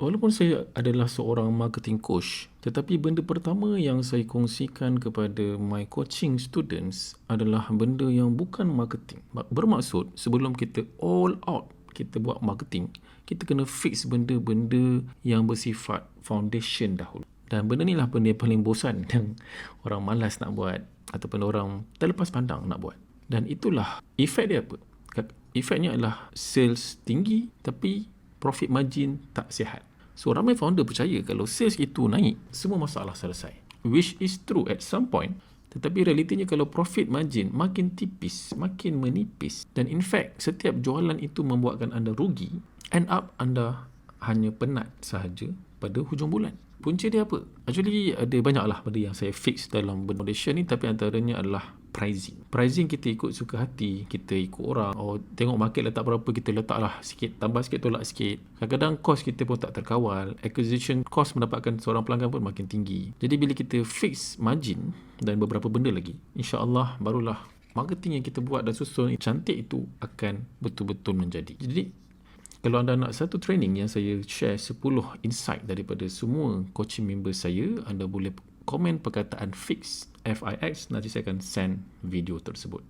Walaupun saya adalah seorang marketing coach, tetapi benda pertama yang saya kongsikan kepada my coaching students adalah benda yang bukan marketing. Bermaksud, sebelum kita all out kita buat marketing, kita kena fix benda-benda yang bersifat foundation dahulu. Dan benda ni lah benda yang paling bosan yang orang malas nak buat ataupun orang terlepas pandang nak buat. Dan itulah efek dia apa? Efeknya adalah sales tinggi tapi profit margin tak sihat. So ramai founder percaya kalau sales itu naik, semua masalah selesai. Which is true at some point. Tetapi realitinya kalau profit margin makin tipis, makin menipis, dan in fact setiap jualan itu membuatkan anda rugi, end up anda hanya penat sahaja pada hujung bulan. Punca dia apa? Actually ada banyaklah benda yang saya fix dalam foundation ni, tapi antaranya adalah pricing. Pricing kita ikut suka hati, kita ikut orang. Tengok market letak berapa, kita letaklah sikit, tambah sikit, tolak sikit. Kadang-kadang cost kita pun tak terkawal. Acquisition cost mendapatkan seorang pelanggan pun makin tinggi. Jadi bila kita fix margin dan beberapa benda lagi, insya-Allah barulah marketing yang kita buat dan susun cantik itu akan betul-betul menjadi. Jadi kalau anda nak satu training yang saya share 10 insight daripada semua coaching member saya, anda boleh komen perkataan fix, FIX, nanti saya akan send video tersebut.